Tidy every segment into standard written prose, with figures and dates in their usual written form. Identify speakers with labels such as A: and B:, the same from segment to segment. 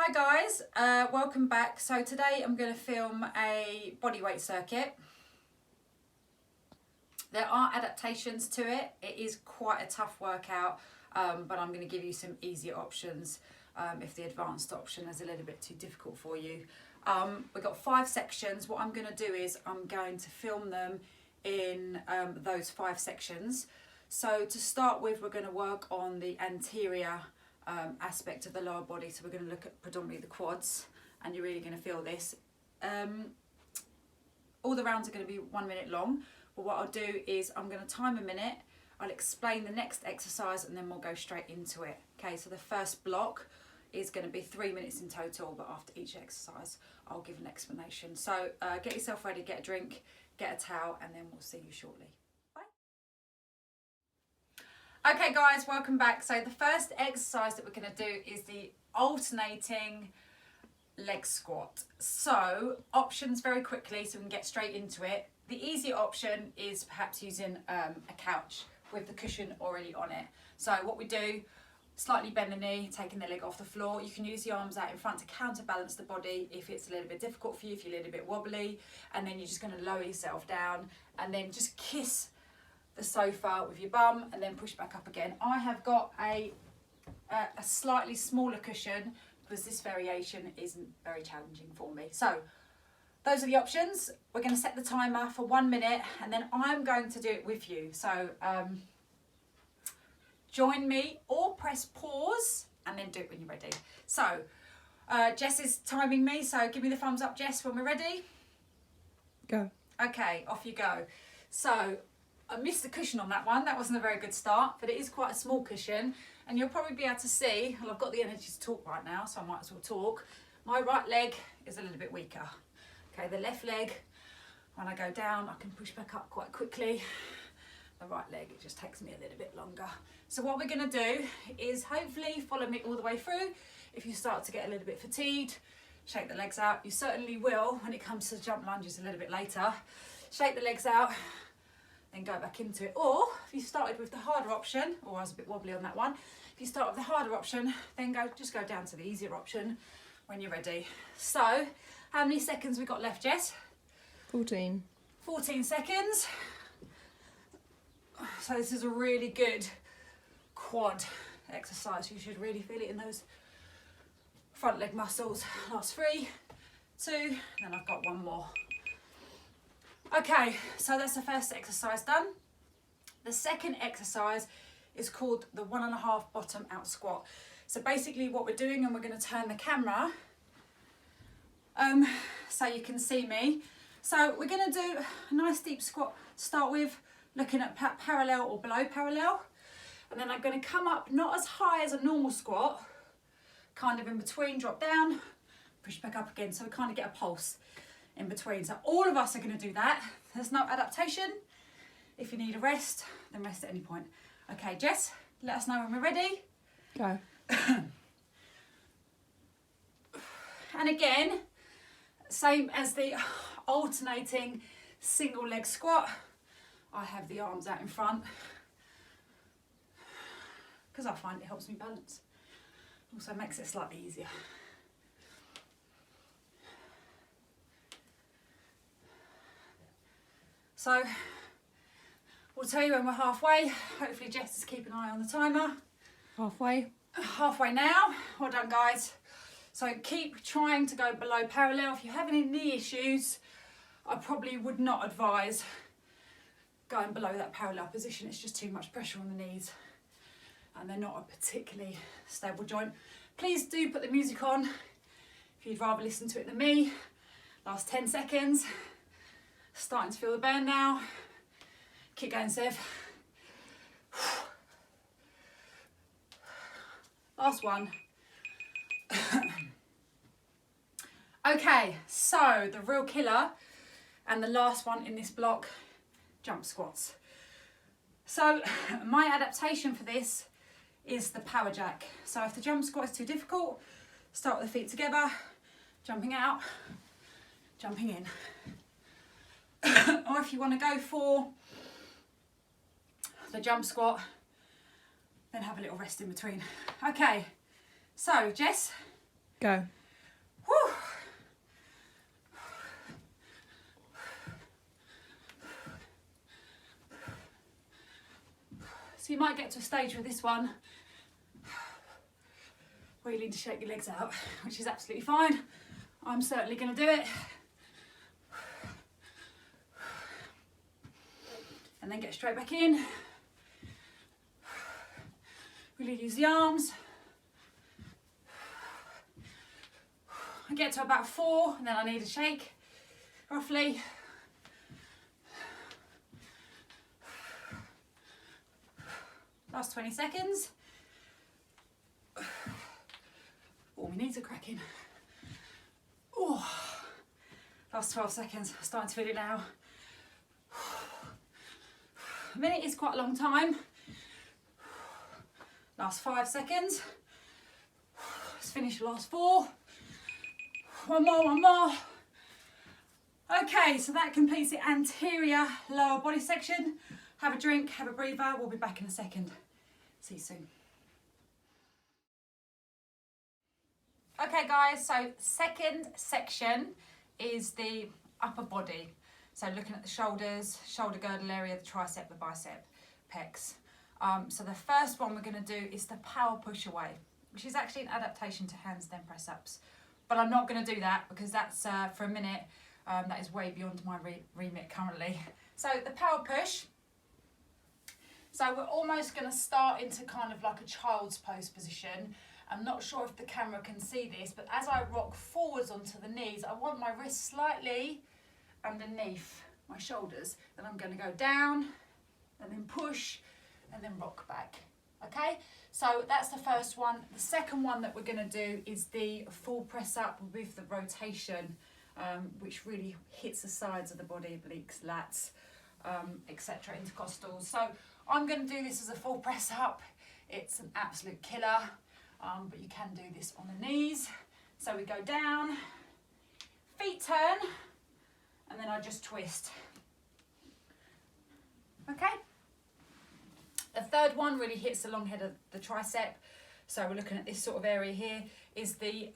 A: Hi guys, welcome back. So today I'm going to film a bodyweight circuit. There are adaptations to it. It is quite a tough workout, but I'm going to give you some easier options if the advanced option is a little bit too difficult for you. We've got 5 sections. What I'm going to do is I'm going to film them in those 5 sections. So to start with, we're going to work on the anterior aspect of the lower body. So we're going to look at predominantly the quads, and you're really going to feel this. All the rounds are going to be 1 minute long, but what I'll do is I'm going to time a minute, I'll explain the next exercise, and then we'll go straight into it. Okay, so the first block is going to be 3 minutes in total, but after each exercise I'll give an explanation. So get yourself ready, get a drink, get a towel, and then we'll see you shortly. Okay guys, welcome back. So the first exercise that we're going to do is the alternating leg squat. So options very quickly so we can get straight into it. The easier option is perhaps using a couch with the cushion already on it. So what we do, slightly bend the knee, taking the leg off the floor. You can use the arms out in front to counterbalance the body if it's a little bit difficult for you, if you're a little bit wobbly, and then you're just going to lower yourself down and then just kiss the sofa with your bum and then push back up again. I have got a slightly smaller cushion because this variation isn't very challenging for me. So those are the options. We're going to set the timer for 1 minute and then I'm going to do it with you. So join me or press pause and then do it when you're ready. So Jess is timing me, so give me the thumbs up, Jess, when we're ready.
B: Go.
A: Okay, off you go. So I missed the cushion on that one. That wasn't a very good start, but it is quite a small cushion, and you'll probably be able to see, well, I've got the energy to talk right now, so I might as well talk. My right leg is a little bit weaker. Okay, the left leg, when I go down, I can push back up quite quickly. The right leg, it just takes me a little bit longer. So what we're gonna do is hopefully follow me all the way through. If you start to get a little bit fatigued, shake the legs out. You certainly will when it comes to jump lunges a little bit later. Shake the legs out, then go back into it. Or if you started with the harder option, or I was a bit wobbly on that one, if you start with the harder option, then just go down to the easier option when you're ready. So how many seconds we got left, Jess?
B: 14.
A: 14 seconds. So this is a really good quad exercise. You should really feel it in those front leg muscles. Last 3, 2, then I've got 1 more. Okay, so that's the first exercise done. The second exercise is called the 1.5 bottom out squat. So basically what we're doing, and we're going to turn the camera so you can see me. So we're going to do a nice deep squat to start with, looking at parallel or below parallel. And then I'm going to come up not as high as a normal squat, kind of in between, drop down, push back up again, so we kind of get a pulse in between. So all of us are going to do that. There's no adaptation. If you need a rest, then rest at any point. Okay, Jess, let us know when we're ready.
B: Go.
A: And again, same as the alternating single leg squat, I have the arms out in front because I find it helps me balance. Also makes it slightly easier. So we'll tell you when we're halfway. Hopefully Jess is keeping an eye on the timer.
B: Halfway.
A: Halfway now. Well done, guys. So keep trying to go below parallel. If you have any knee issues, I probably would not advise going below that parallel position. It's just too much pressure on the knees and they're not a particularly stable joint. Please do put the music on if you'd rather listen to it than me. Last 10 seconds. Starting to feel the burn now. Keep going, Sev. Last one. Okay, so the real killer and the last one in this block, jump squats. So my adaptation for this is the power jack. So if the jump squat is too difficult, start with the feet together, jumping out, jumping in. Or if you want to go for the jump squat, then have a little rest in between. Okay, so Jess,
B: Go.
A: Whew. So you might get to a stage with this one where you need to shake your legs out, which is absolutely fine. I'm certainly going to do it. And then get straight back in. Really use the arms. I get to about 4 and then I need a shake, roughly. Last 20 seconds. Oh, my knees are cracking. Oh, last 12 seconds. I'm starting to feel it now. A minute is quite a long time. Last 5 seconds. Let's finish the last 4. One more. Okay, so that completes the anterior lower body section. Have a drink, have a breather. We'll be back in a second. See you soon. Okay guys, so second section is the upper body. So looking at the shoulders, shoulder girdle area, the tricep, the bicep, pecs. So the first one we're going to do is the power push away, which is actually an adaptation to handstand press ups. But I'm not going to do that because that's for a minute. That is way beyond my remit currently. So the power push. So we're almost going to start into kind of like a child's pose position. I'm not sure if the camera can see this, but as I rock forwards onto the knees, I want my wrists slightly underneath my shoulders. Then I'm going to go down and then push and then rock back. Okay, so that's the first one. The second one that we're going to do is the full press up with the rotation, which really hits the sides of the body, obliques, lats, etc., intercostals. So I'm going to do this as a full press up. It's an absolute killer, but you can do this on the knees. So we go down, feet turn, and then I just twist. Okay. The third one really hits the long head of the tricep. So we're looking at this sort of area here, is the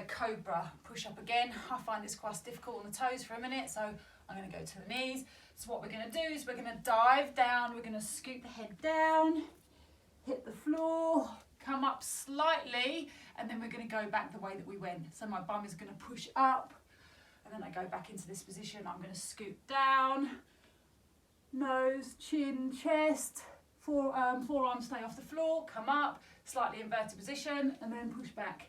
A: cobra push up again. I find this quite difficult on the toes for a minute, so I'm going to go to the knees. So what we're going to do is we're going to dive down, we're going to scoop the head down, hit the floor, come up slightly, and then we're going to go back the way that we went. So my bum is going to push up, and then I go back into this position. I'm going to scoop down, nose, chin, chest, forearms stay off the floor, come up, slightly inverted position, and then push back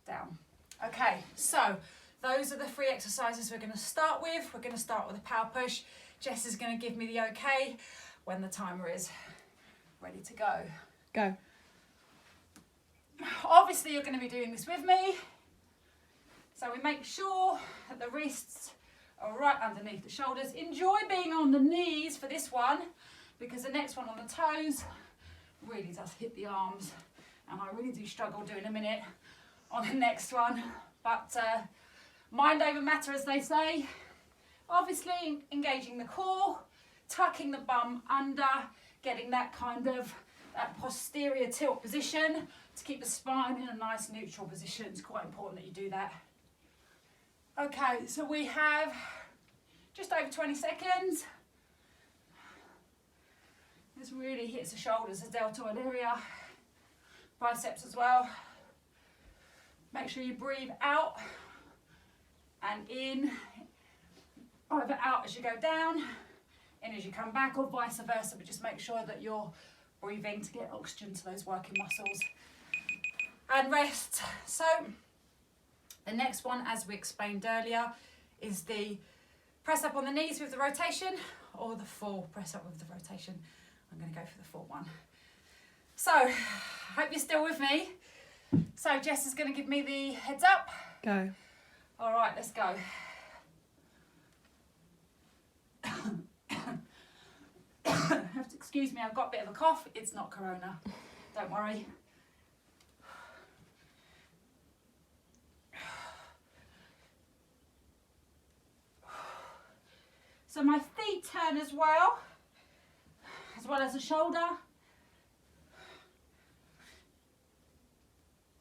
A: down. Okay, so those are the 3 exercises we're going to start with. We're going to start with a power push. Jess is going to give me the okay when the timer is ready to go.
B: Go.
A: Obviously you're going to be doing this with me, so we make sure that the wrists are right underneath the shoulders. Enjoy being on the knees for this one, because the next one on the toes really does hit the arms, and I really do struggle doing a minute on the next one. But mind over matter, as they say. Obviously engaging the core, tucking the bum under, getting that kind of posterior tilt position to keep the spine in a nice neutral position. It's quite important that you do that. Okay, so we have just over 20 seconds. This really hits the shoulders, the deltoid area, biceps as well. Make sure you breathe out and in, either out as you go down, in as you come back, or vice versa, but just make sure that you're breathing to get oxygen to those working muscles. And rest. So the next one, as we explained earlier, is the press up on the knees with the rotation, or the full press up with the rotation. I'm going to go for the full one. So I hope you're still with me. So Jess is going to give me the heads up.
B: Go.
A: All right, let's go. Have to excuse me, I've got a bit of a cough. It's not corona, don't worry. So my feet turn as well as the shoulder.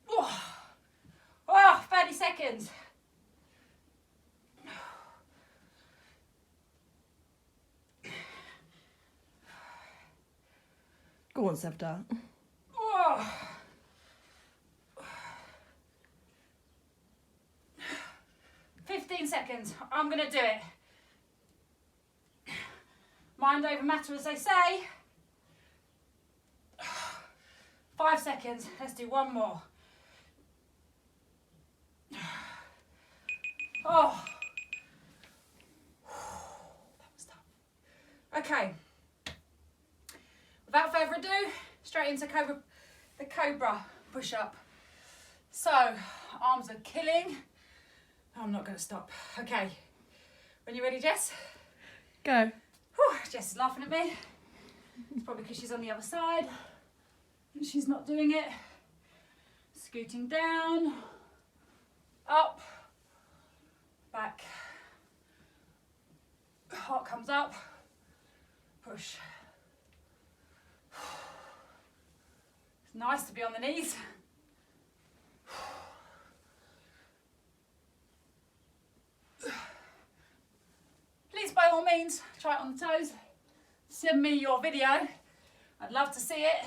A: Oh, seconds.
B: Go on, Sevda.
A: Oh. 15 seconds. I'm going to do it. Mind over matter, as they say. 5 seconds. Let's do one more. Oh. That was tough. Okay. Without further ado, straight into the cobra push-up. So, arms are killing. I'm not going to stop. Okay. When you're ready, Jess?
B: Go.
A: Whew, Jess is laughing at me. It's probably because she's on the other side. She's not doing it. Scooting down, up, back. Heart comes up, push. It's nice to be on the knees. Please, by all means, try it on the toes. Send me your video. I'd love to see it.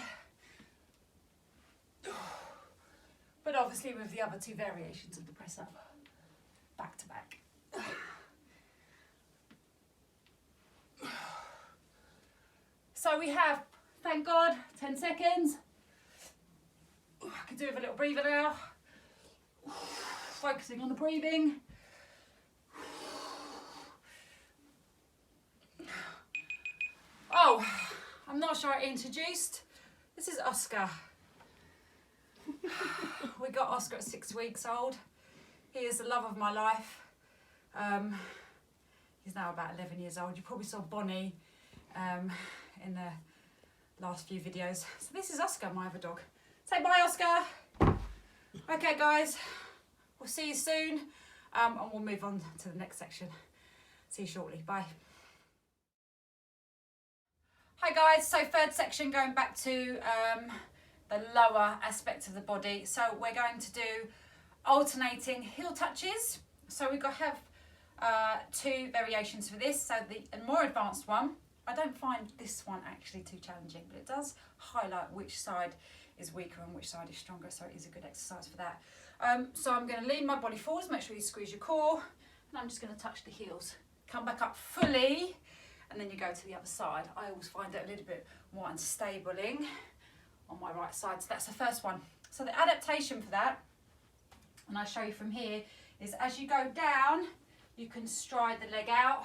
A: But obviously with the other two variations of the press up, back to back. So we have, thank God, 10 seconds. I could do with a little breather now. Focusing on the breathing. Oh, I'm not sure I introduced. This is Oscar. We got Oscar at 6 weeks old. He is the love of my life. He's now about 11 years old. You probably saw Bonnie in the last few videos. So this is Oscar, my other dog. Say bye, Oscar. Okay, guys, we'll see you soon, and we'll move on to the next section. See you shortly. Bye. Hi guys, so third section, going back to the lower aspect of the body. So we're going to do alternating heel touches. So we've got to have 2 variations for this. So the more advanced one, I don't find this one actually too challenging, but it does highlight which side is weaker and which side is stronger, so it is a good exercise for that. So I'm going to lean my body forwards, make sure you squeeze your core, and I'm just going to touch the heels. Come back up fully, and then you go to the other side. I always find it a little bit more unstabling on my right side. So that's the first one. So the adaptation for that, and I'll show you from here, is as you go down, you can stride the leg out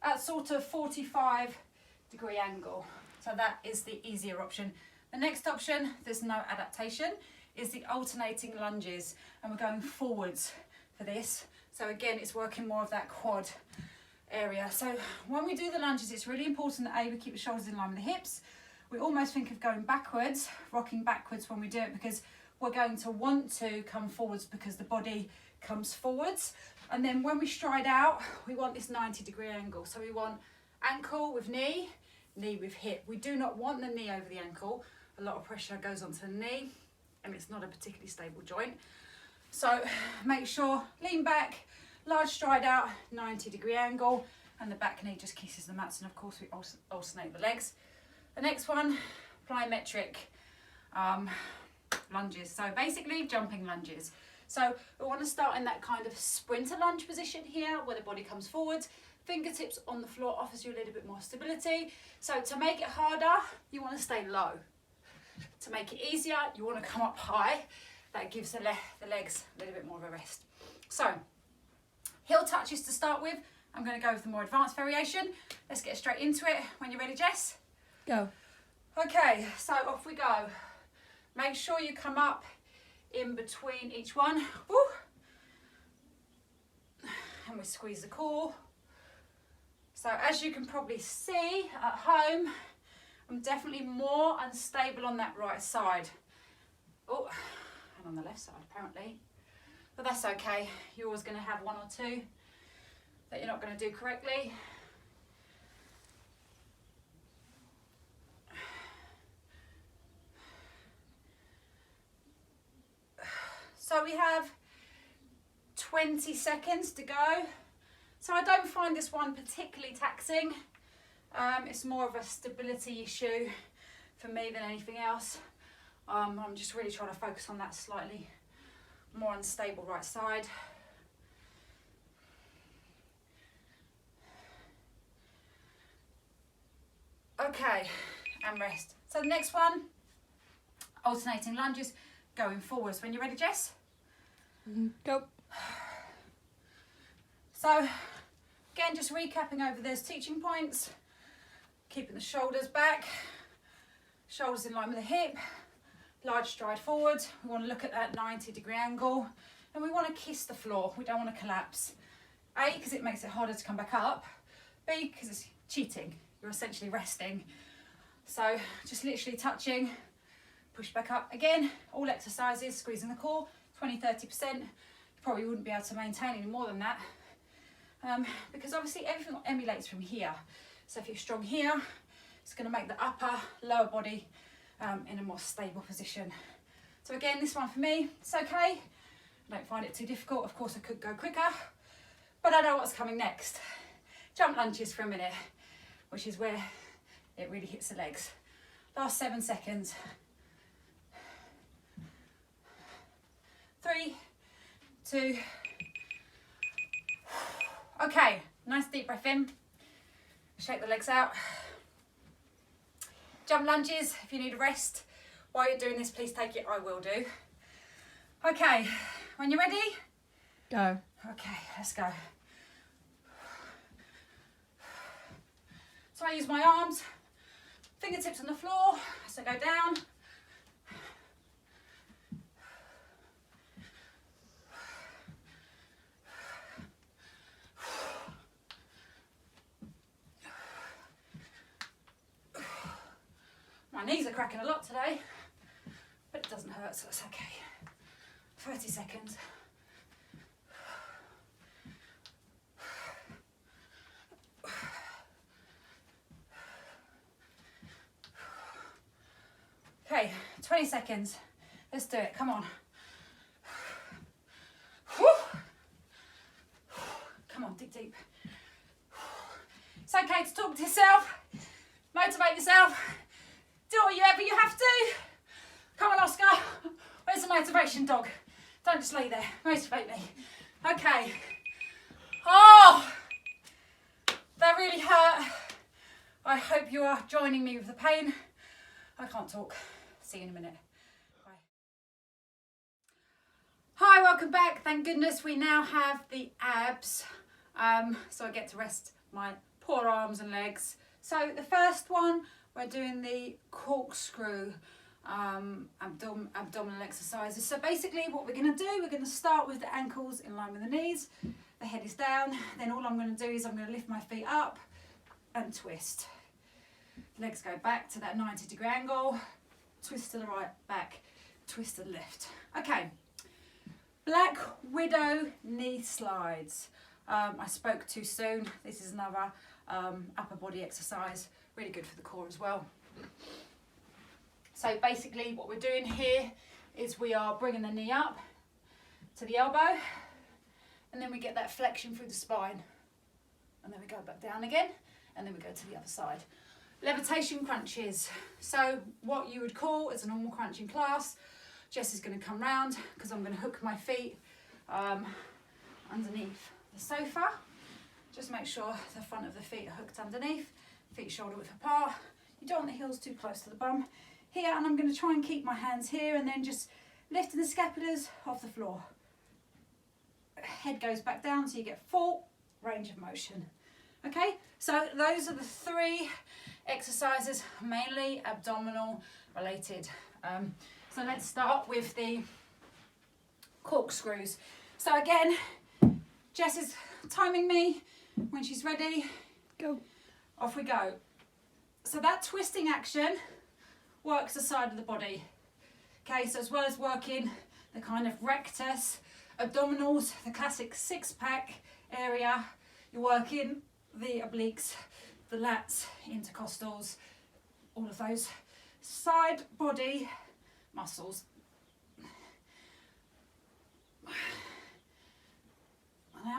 A: at sort of 45-degree angle. So that is the easier option. The next option, there's no adaptation, is the alternating lunges. And we're going forwards for this. So again, it's working more of that quad area. So when we do the lunges, it's really important that we keep the shoulders in line with the hips. We almost think of going backwards, rocking backwards when we do it, because we're going to want to come forwards because the body comes forwards. And then when we stride out, we want this 90-degree angle. So we want ankle with knee, knee with hip. We do not want the knee over the ankle. A lot of pressure goes onto the knee and it's not a particularly stable joint. So make sure, lean back, large stride out, 90-degree angle, and the back knee just kisses the mats, and of course we alternate the legs. The next one, plyometric lunges. So basically jumping lunges. So we want to start in that kind of sprinter lunge position here, where the body comes forward, fingertips on the floor offers you a little bit more stability. So to make it harder, you want to stay low. To make it easier, you want to come up high. That gives the legs a little bit more of a rest. So heel touches to start with. I'm going to go with the more advanced variation. Let's get straight into it. When you're ready, Jess?
B: Go.
A: Okay, so off we go. Make sure you come up in between each one. Woo. And we squeeze the core. So as you can probably see at home, I'm definitely more unstable on that right side. Oh, and on the left side apparently. But that's okay. You're always going to have one or two that you're not going to do correctly. So we have 20 seconds to go. So I don't find this one particularly taxing. It's more of a stability issue for me than anything else. I'm just really trying to focus on that slightly more unstable right side. Okay, and rest. So the next one, alternating lunges, going forwards. When you're ready, Jess?
B: Go.
A: So, again, just recapping over those teaching points, keeping the shoulders back, shoulders in line with the hip, large stride forward. We want to look at that 90-degree angle, and we want to kiss the floor. We don't want to collapse. A, because it makes it harder to come back up. B, because it's cheating. You're essentially resting. So just literally touching, push back up. Again, all exercises, squeezing the core, 20-30%. You probably wouldn't be able to maintain any more than that. Because obviously everything emulates from here. So if you're strong here, it's going to make the upper, lower body in a more stable position. So again, this one for me, it's okay. I don't find it too difficult. Of course, I could go quicker, but I know what's coming next. Jump lunges for a minute, which is where it really hits the legs. Last 7 seconds. 3, 2. Okay, nice deep breath in. Shake the legs out. Jump lunges, if you need a rest while you're doing this, please take it, I will do. Okay, when you're ready?
B: Go.
A: Okay, let's go. So I use my arms, fingertips on the floor, so go down. My knees are cracking a lot today, but it doesn't hurt, so it's okay. 30 seconds. Okay, 20 seconds. Let's do it, come on. Come on, dig deep. It's okay to talk to yourself, motivate yourself, do whatever you have to. Come on, Oscar, where's the motivation dog? Don't just lay there, motivate me. Okay. Oh, that really hurt. I hope you are joining me with the pain. I can't talk. See you in a minute. Bye. Hi, welcome back. Thank goodness we now have the abs. So I get to rest my poor arms and legs. So the first one, we're doing the corkscrew abdominal exercises. So basically what we're going to do, we're going to start with the ankles in line with the knees. The head is down. Then all I'm going to do is I'm going to lift my feet up and twist. Legs go back to that 90-degree angle, twist to the right, back, twist to the left. Okay, Black Widow knee slides. I spoke too soon. This is another upper body exercise, really good for the core as well. So basically what we're doing here is we are bringing the knee up to the elbow, and then we get that flexion through the spine, and then we go back down again, and then we go to the other side. Levitation crunches. So what you would call as a normal crunching class, Jess is going to come round because I'm going to hook my feet underneath the sofa. Just make sure the front of the feet are hooked underneath, feet shoulder width apart. You don't want the heels too close to the bum. Here, and I'm going to try and keep my hands here and then just lifting the scapulars off the floor. Head goes back down so you get full range of motion. Okay, so those are the 3 exercises, mainly abdominal related. So let's start with the corkscrews. So again, Jess is timing me. When she's ready,
B: Go.
A: Off we go. So that twisting action works the side of the body. Okay, so as well as working the kind of rectus, abdominals, the classic 6-pack area, you're working the obliques, the lats, intercostals, all of those side body muscles.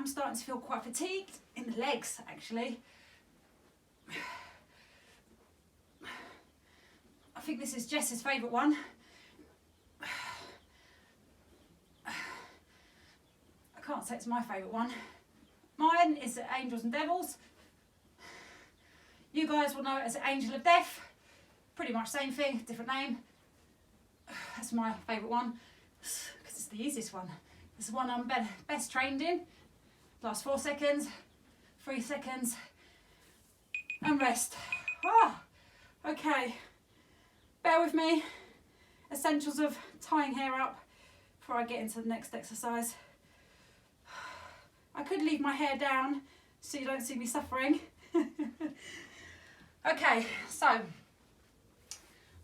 A: I'm starting to feel quite fatigued in the legs, actually. I think this is Jess's favourite one. I can't say it's my favourite one. Mine is Angels and Devils. You guys will know it as Angel of Death. Pretty much same thing, different name. That's my favourite one because it's the easiest one. It's the one I'm best trained in. Last 4 seconds, 3 seconds, and rest. Oh, okay. Bear with me. Essentials of tying hair up before I get into the next exercise. I could leave my hair down so you don't see me suffering. Okay, so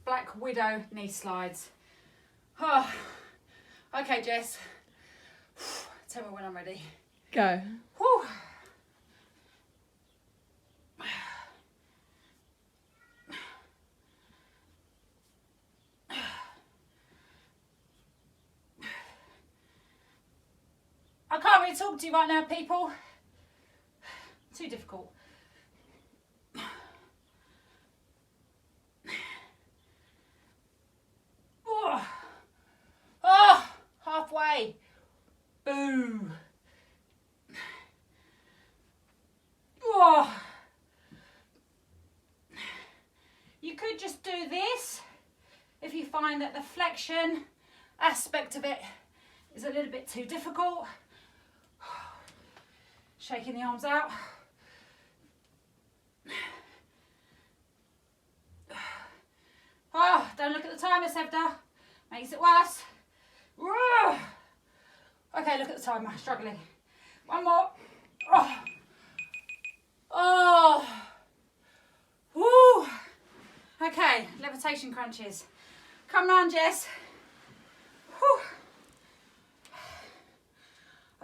A: Black Widow knee slides. Oh, okay, Jess. Tell me when I'm ready.
B: Go.
A: Whew. I can't really talk to you right now, people. Too difficult. Oh, halfway. Boo. Oh. You could just do this if you find that the flexion aspect of it is a little bit too difficult. Shaking the arms out. Oh, don't look at the timer, Sevda. Makes it worse. Okay, look at the timer. Struggling. One more. Oh. Oh. Woo. Okay, levitation crunches. Come on, Jess. Whew.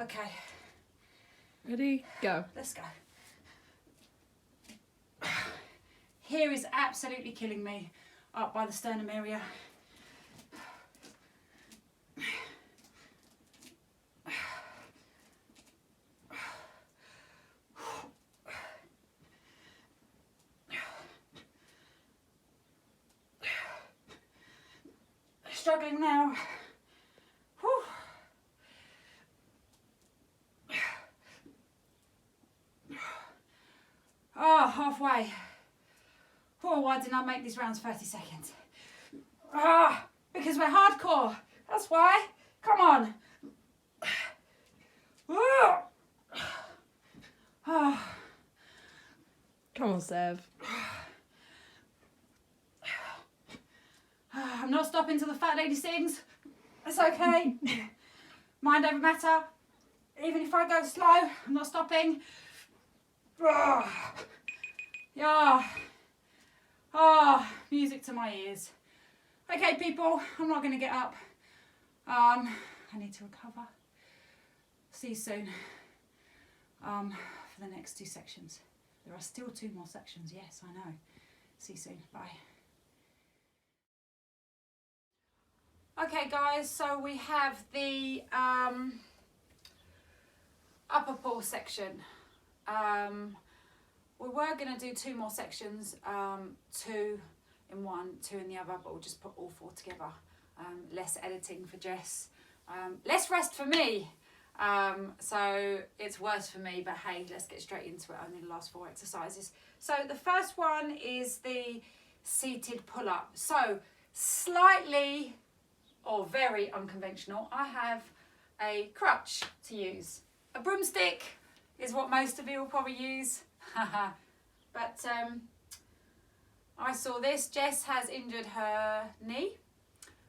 A: Okay.
B: Ready? Go.
A: Let's go. Here is absolutely killing me up by the sternum area. Struggling now. Whew. Oh, halfway. Oh, why didn't I make these rounds 30 seconds? Ah, because we're hardcore. That's why. Come on. Oh.
B: Come on, Sev.
A: I'm not stopping till the fat lady sings. It's okay. Mind over matter. Even if I go slow, I'm not stopping. Yeah. Oh, music to my ears. Okay, people, I'm not going to get up. I need to recover. See you soon. For the next 2 sections. There are still 2 more sections. Yes, I know. See you soon. Bye. Okay, guys, so we have the upper pull section. We were going to do 2 more sections, 2 in one, 2 in the other, but we'll just put all 4 together. Less editing for Jess, less rest for me. So it's worse for me, but hey, let's get straight into it. Only the last 4 exercises. So the first one is the seated pull-up. So slightly or very unconventional. I have a crutch to use. A broomstick is what most of you will probably use. But I saw this. Jess has injured her knee,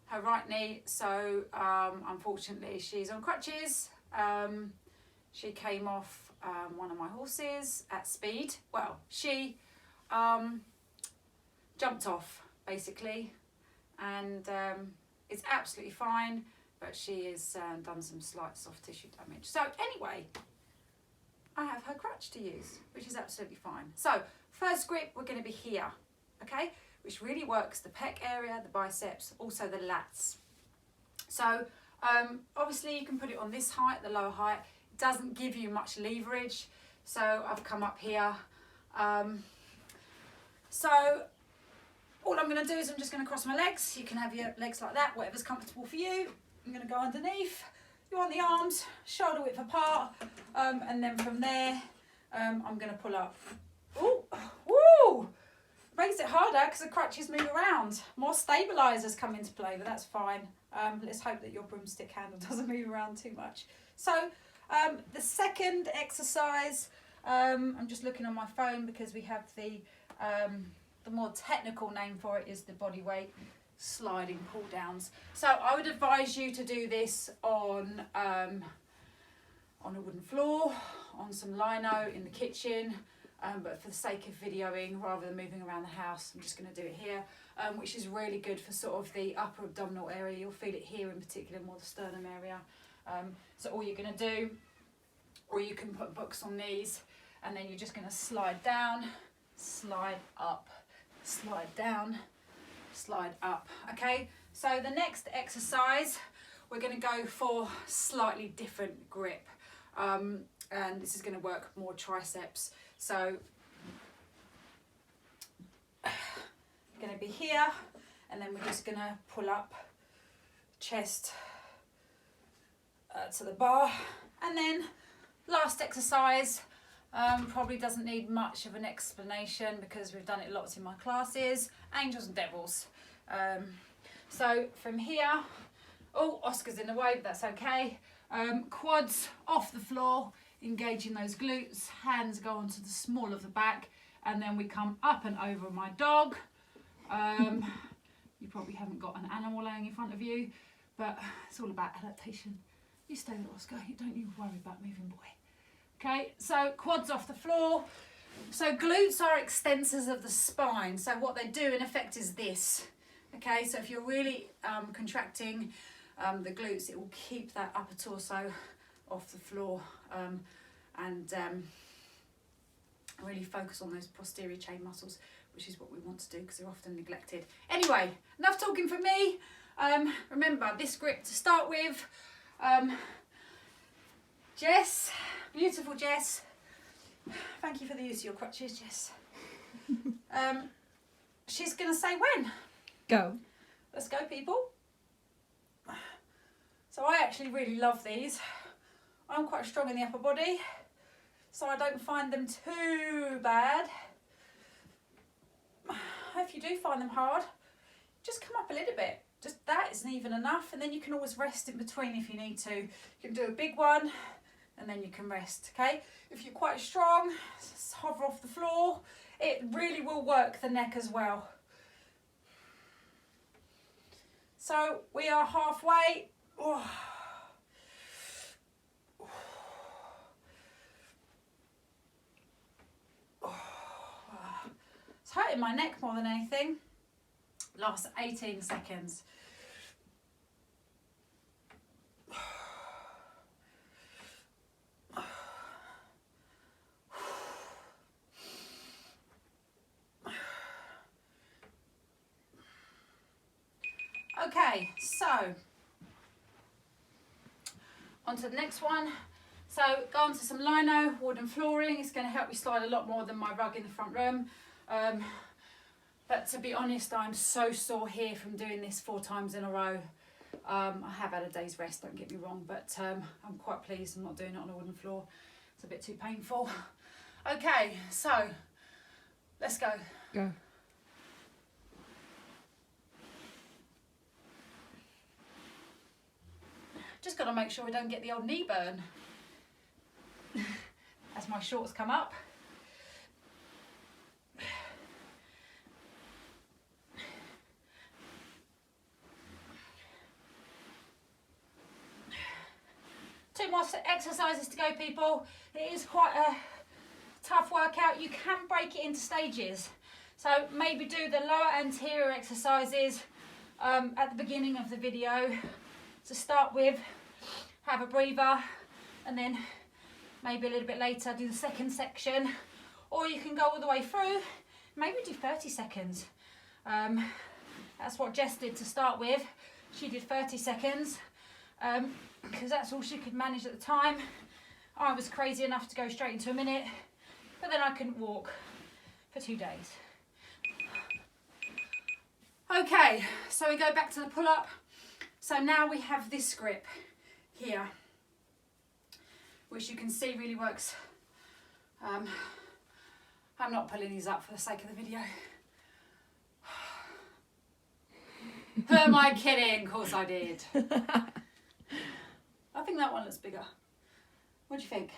A: her right knee, so unfortunately she's on crutches. She came off one of my horses at speed. Well, she jumped off basically, and it's absolutely fine, but she has done some slight soft tissue damage. So anyway, I have her crutch to use, which is absolutely fine. So first grip, we're going to be here, okay, which really works the pec area, the biceps, also the lats. So obviously you can put it on this height, the lower height. doesn't give you much leverage. So I've come up here. So all I'm going to do is I'm just going to cross my legs. You can have your legs like that, whatever's comfortable for you. I'm going to go underneath. You want the arms shoulder width apart, and then from there I'm going to pull up. Ooh, woo! Makes it harder because the crutches move around. More stabilisers come into play, but that's fine. Let's hope that your broomstick handle doesn't move around too much. So the second exercise, I'm just looking on my phone because we have the more technical name for it is the body weight sliding pull downs. So I would advise you to do this on a wooden floor, on some lino in the kitchen, but for the sake of videoing rather than moving around the house, I'm just going to do it here, which is really good for sort of the upper abdominal area. You'll feel it here in particular, more the sternum area. So all you're going to do, or you can put books on these, and then you're just going to slide down, slide up, slide down, slide up. Okay, so the next exercise we're going to go for slightly different grip, and this is going to work more triceps. So going to be here, and then we're just going to pull up chest to the bar, and then last exercise probably doesn't need much of an explanation because we've done it lots in my classes, angels and devils. So from here, oh, Oscar's in the way, but that's okay. Quads off the floor, engaging those glutes, hands go onto the small of the back, and then we come up and over my dog. You probably haven't got an animal laying in front of you, but it's all about adaptation. You stay there, Oscar, don't you worry about moving, boy. Okay, so quads off the floor. So glutes are extensors of the spine. So what they do in effect is this. Okay, so if you're really contracting the glutes, it will keep that upper torso off the floor, and really focus on those posterior chain muscles, which is what we want to do because they're often neglected. Anyway, enough talking from me. Remember this grip to start with. Jess, beautiful Jess. Thank you for the use of your crutches, Jess. She's going to say when.
B: Go.
A: Let's go, people. So I actually really love these. I'm quite strong in the upper body, so I don't find them too bad. If you do find them hard, just come up a little bit. Just that isn't even enough, and then you can always rest in between if you need to. You can do a big one, and then you can rest, okay? If you're quite strong, just hover off the floor. It really will work the neck as well. So we are halfway. Oh. It's hurting my neck more than anything. Last 18 seconds. Okay, so on to the next one. So go on to some lino, wooden flooring. It's going to help you slide a lot more than my rug in the front room. But to be honest, I'm so sore here from doing this 4 times in a row. I have had a day's rest, don't get me wrong, but I'm quite pleased I'm not doing it on a wooden floor. It's a bit too painful. Okay, so let's go.
B: Go.
A: Just got to make sure we don't get the old knee burn as my shorts come up. Two more exercises to go, people. It is quite a tough workout. You can break it into stages. So maybe do the lower anterior exercises at the beginning of the video to start with. Have a breather, and then maybe a little bit later do the second section, or you can go all the way through, maybe do 30 seconds. That's what Jess did to start with. She did 30 seconds because that's all she could manage at the time. I was crazy enough to go straight into a minute, but then I couldn't walk for 2 days. Okay, so we go back to the pull-up. So now we have this grip here, which you can see really works. I'm not pulling these up for the sake of the video. Who am I kidding? Of course I did. I think that one looks bigger. What do you think?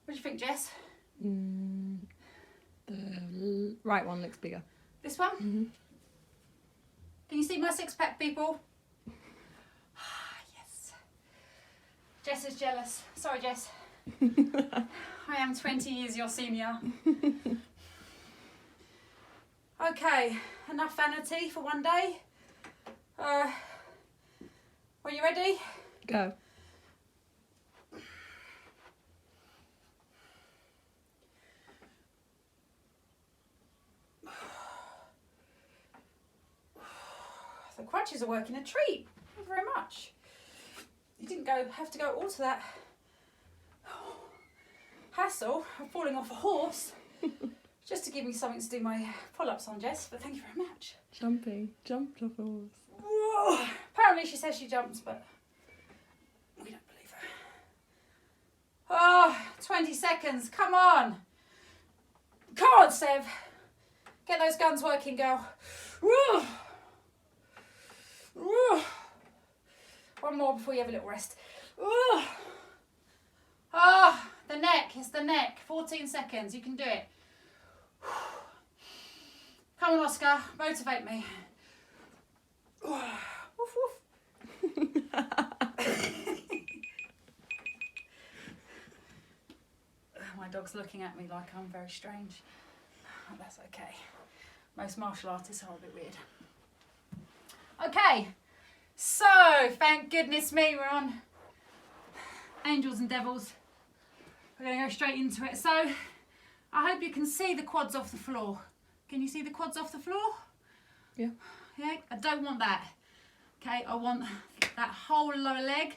A: What do you think, Jess?
B: The right one looks bigger.
A: This one?
B: Mm-hmm.
A: Can you see my six-pack, people? Yes. Jess is jealous. Sorry, Jess. I am 20 years your senior. Okay, enough vanity for one day. Are you ready?
B: Go.
A: The crutches are working a treat. Thank you very much. You didn't have to go all to that hassle of falling off a horse just to give me something to do my pull-ups on, Jess, but thank you very much.
B: Jumped off a horse.
A: Whoa. Apparently she says she jumps, but we don't believe her. Oh, 20 seconds, come on. Come on, Sev. Get those guns working, girl. Whoa. Whoa. One more before you have a little rest. Whoa. Ah, the neck, it's the neck. 14 seconds, you can do it. Come on, Oscar, motivate me. Woof, woof. My dog's looking at me like I'm very strange. That's okay. Most martial artists are a bit weird. Okay, so thank goodness me, we're on Angels and Devils. We're going to go straight into it. So I hope you can see the quads off the floor. Can you see the quads off the floor?
B: Yeah.
A: Yeah, I don't want that. Okay, I want that whole lower leg,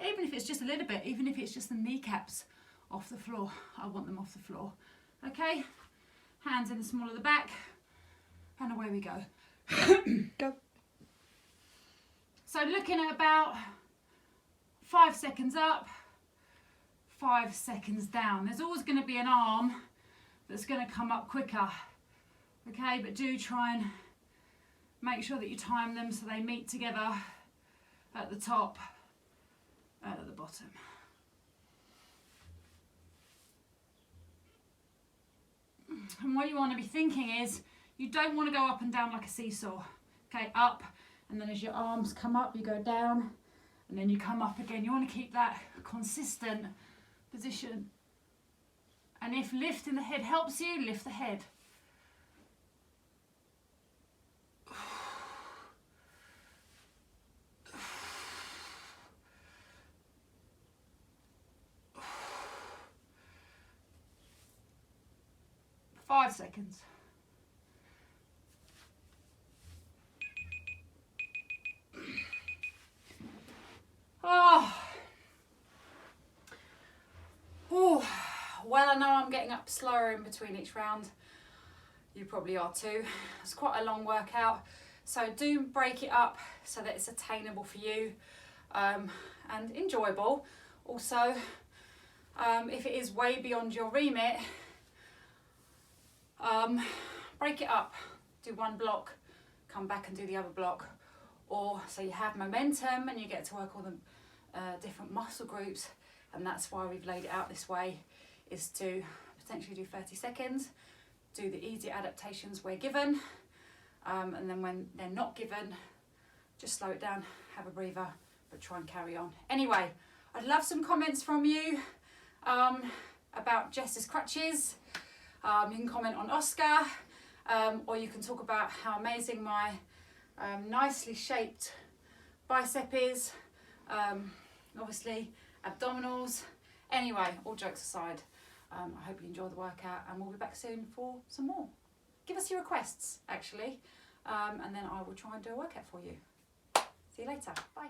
A: even if it's just a little bit, even if it's just the kneecaps off the floor, I want them off the floor. Okay, hands in the small of the back, and away we go.
B: Go.
A: So looking at about 5 seconds up, 5 seconds down. There's always going to be an arm that's going to come up quicker. Okay, but do try and make sure that you time them so they meet together at the top and at the bottom. And what you want to be thinking is you don't want to go up and down like a seesaw. Okay, up, and then as your arms come up, you go down, and then you come up again. You want to keep that consistent position. And if lifting the head helps you, lift the head. Five seconds. Oh, well, I know I'm getting up slower in between each round. You probably are too. It's quite a long workout, so do break it up so that it's attainable for you and enjoyable. Also, if it is way beyond your remit, break it up. Do one block, come back and do the other block. Or so you have momentum and you get to work all the different muscle groups, and that's why we've laid it out this way, is to potentially do 30 seconds, do the easy adaptations where given, and then when they're not given, just slow it down, have a breather, but try and carry on. Anyway, I'd love some comments from you about Jess's crutches. You can comment on Oscar, or you can talk about how amazing my nicely shaped bicep is, obviously abdominals. Anyway, all jokes aside, I hope you enjoy the workout, and we'll be back soon for some more. Give us your requests actually, and then I will try and do a workout for you. See you later, bye.